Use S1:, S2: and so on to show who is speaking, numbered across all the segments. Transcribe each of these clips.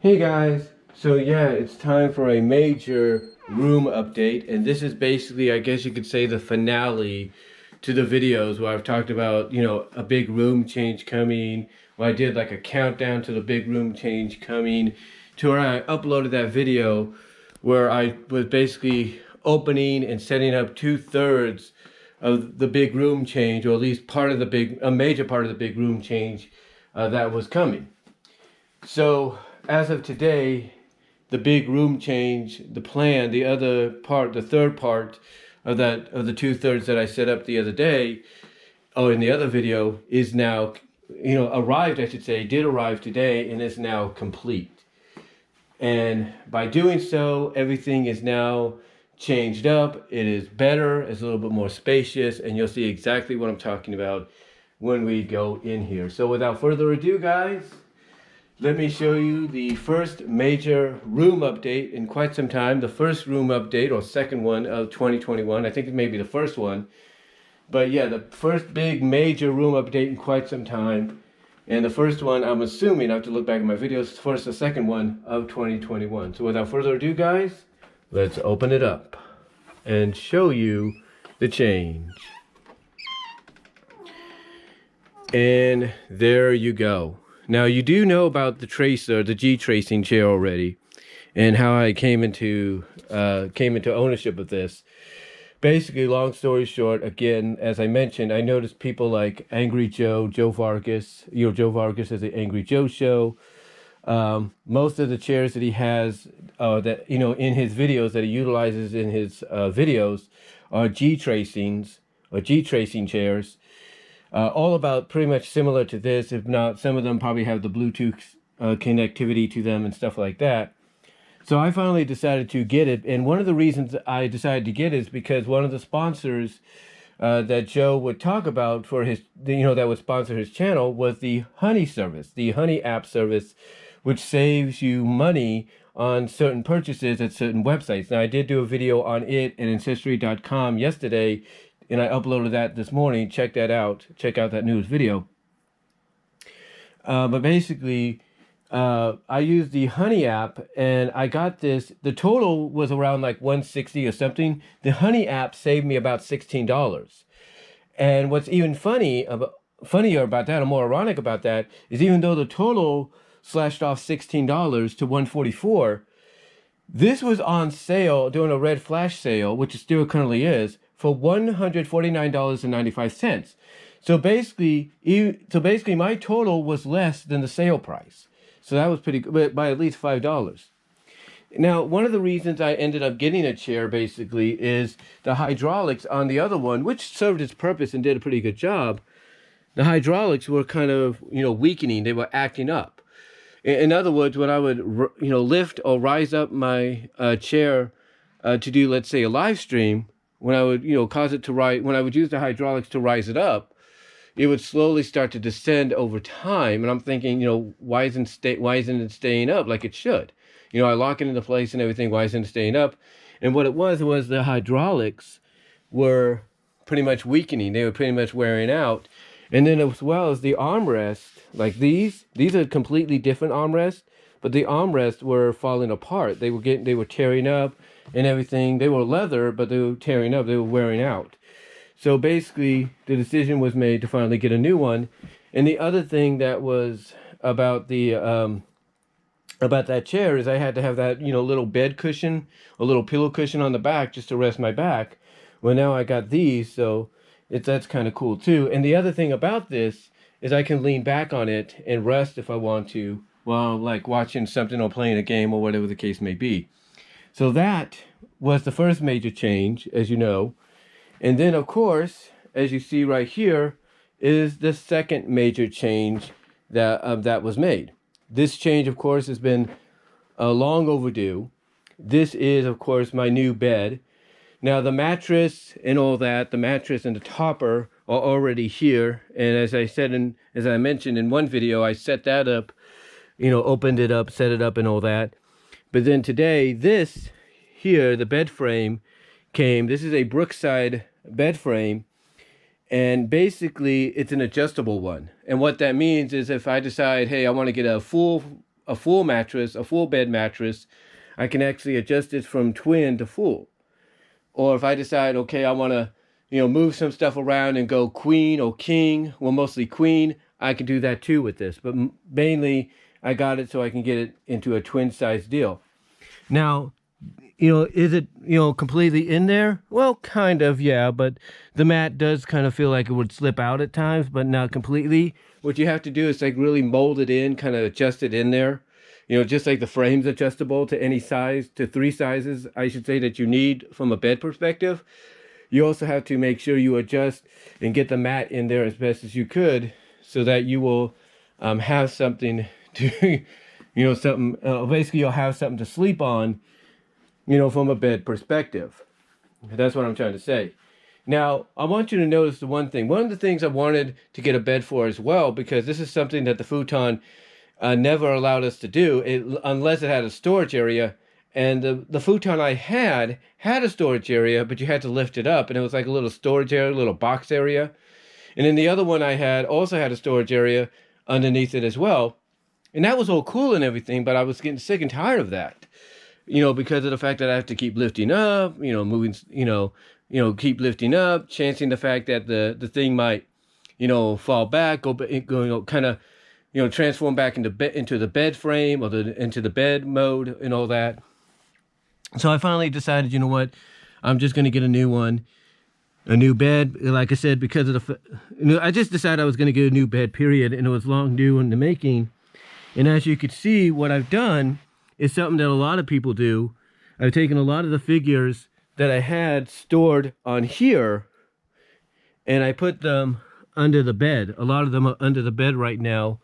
S1: Hey guys, so yeah, it's time for a major room update, and this is basically, I guess you could say, the finale to the videos where I've talked about, a big room change coming, where I did like a countdown to the big room change coming, to where I uploaded that video where I was basically opening and setting up 2/3 of the big room change, or at least a major part of the big room change that was coming. So as of today, the big room change, the plan, the other part, the third part of the 2/3 that I set up the other day, in the other video, is now, arrived, I should say, did arrive today and is now complete. And by doing so, everything is now changed up. It is better, it's a little bit more spacious, and you'll see exactly what I'm talking about when we go in here. So without further ado, guys, let me show you the first major room update in quite some time. The first room update, or second one, of 2021. I think it may be the first one. But yeah, the first big major room update in quite some time. And the first one, I'm assuming, I have to look back at my videos, first the second one of 2021. So without further ado, guys, let's open it up and show you the change. And there you go. Now, you do know about the tracer, the G tracing chair already, and how I came into ownership of this. Basically, long story short, again, as I mentioned, I noticed people like Angry Joe, Joe Vargas, Joe Vargas has the Angry Joe show. Most of the chairs that he has, in his videos that he utilizes in his videos, are G tracing chairs. All about pretty much similar to this. If not, some of them probably have the Bluetooth connectivity to them and stuff like that. So I finally decided to get it. And one of the reasons I decided to get it is because one of the sponsors that Joe would talk about for his, that would sponsor his channel was the Honey service, the Honey app service, which saves you money on certain purchases at certain websites. Now, I did do a video on it at Ancestry.com yesterday, and I uploaded that this morning. Check that out. Check out that news video. But basically, I used the Honey app, and I got this. The total was around like $160 or something. The Honey app saved me about $16. And what's even funnier about that, or more ironic about that, is even though the total slashed off $16 to $144, this was on sale during a red flash sale, which it still currently is, for $149.95. So basically, my total was less than the sale price. So that was pretty good, by at least $5. Now, one of the reasons I ended up getting a chair, basically, is the hydraulics on the other one, which served its purpose and did a pretty good job. The hydraulics were kind of, weakening. They were acting up. In other words, when I would, lift or rise up my chair to do, let's say, a live stream, when I would, when I would use the hydraulics to rise it up, it would slowly start to descend over time. And I'm thinking, why isn't it staying up like it should? I lock it into place and everything. Why isn't it staying up? And what it was the hydraulics were pretty much weakening. They were pretty much wearing out. And then as well as the armrest, like these are completely different armrests, but the armrests were falling apart. They were tearing up and everything. They were leather, but they were tearing up. They were wearing out. So basically, the decision was made to finally get a new one. And the other thing that was about that chair is I had to have that, little bed cushion, a little pillow cushion on the back just to rest my back. Well, now I got these, so that's kind of cool too. And the other thing about this is I can lean back on it and rest if I want to, while like watching something or playing a game or whatever the case may be. So that was the first major change, as you know. And then, of course, as you see right here, is the second major change that was made. This change, of course, has been long overdue. This is, of course, my new bed. Now, the mattress and all that, the mattress and the topper are already here. And as I mentioned in one video, I set that up, opened it up, set it up and all that. But then today, this here, the bed frame came. This is a Brookside bed frame. And basically, it's an adjustable one. And what that means is if I decide, hey, I want to get a full a full mattress, a full bed mattress, I can actually adjust this from twin to full. Or if I decide, okay, I want to, move some stuff around and go queen or king, well, mostly queen, I can do that too with this. But mainly, I got it so I can get it into a twin size deal. Now, is it, completely in there? Well, kind of, yeah, but the mat does kind of feel like it would slip out at times, but not completely. What you have to do is like really mold it in, kind of adjust it in there. Just like the frame's adjustable to any size, to 3 sizes, I should say, that you need from a bed perspective. You also have to make sure you adjust and get the mat in there as best as you could so that you will have something to, basically you'll have something to sleep on, from a bed perspective. That's what I'm trying to say. Now, I want you to notice the one thing. One of the things I wanted to get a bed for as well, because this is something that the futon never allowed us to do unless it had a storage area. And the futon I had a storage area, but you had to lift it up. And it was like a little storage area, a little box area. And then the other one I had also had a storage area underneath it as well. And that was all cool and everything, but I was getting sick and tired of that. Because of the fact that I have to keep lifting up, moving, keep lifting up, chancing the fact that the thing might, fall back, kind of, transform back into the bed frame or into the bed mode and all that. So I finally decided, you know what, I'm just going to get a new one, a new bed. Like I said, because of I just decided I was going to get a new bed, period, and it was long due in the making. And as you could see, what I've done is something that a lot of people do. I've taken a lot of the figures that I had stored on here and I put them under the bed. A lot of them are under the bed right now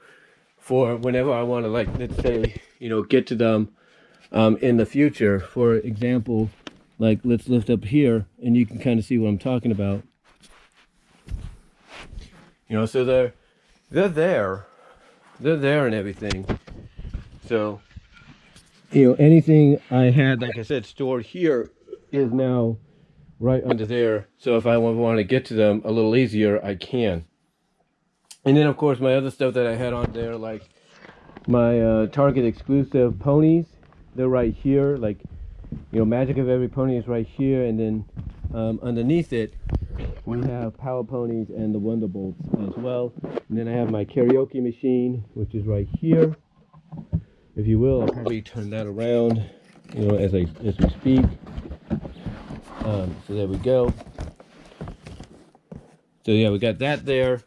S1: for whenever I want to, like, let's say, get to them in the future. For example, like, let's lift up here and you can kind of see what I'm talking about. So they're there and everything. So anything I had, like I said, stored here is now right under there. So if I want to get to them a little easier, I can. And then, of course, my other stuff that I had on there, like my Target exclusive ponies, they're right here. Like, Magic of Every Pony is right here. And then underneath it, we have Power Ponies and the Wonderbolts as well. And then I have my karaoke machine, which is right here. If you will, I'll probably turn that around, as we speak. So there we go. So yeah, we got that there.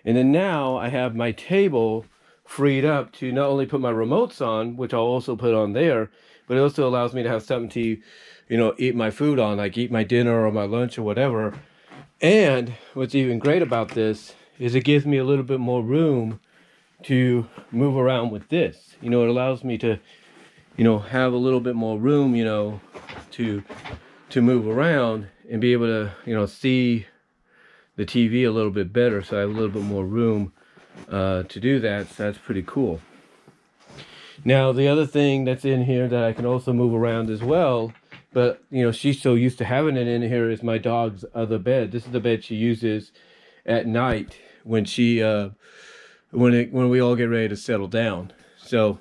S1: And then now I have my table freed up to not only put my remotes on, which I'll also put on there, but it also allows me to have something to, eat my food on, like eat my dinner or my lunch or whatever. And what's even great about this is it gives me a little bit more room to move around with this. It allows me to, have a little bit more room, to move around and be able to, see the TV a little bit better. So I have a little bit more room to do that. So that's pretty cool. Now, the other thing that's in here that I can also move around as well, but, she's so used to having it in here, is my dog's other bed. This is the bed she uses at night when she, when we all get ready to settle down. So,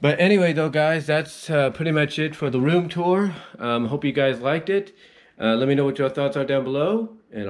S1: but anyway, though, guys, that's pretty much it for the room tour. Hope you guys liked it. Let me know what your thoughts are down below, and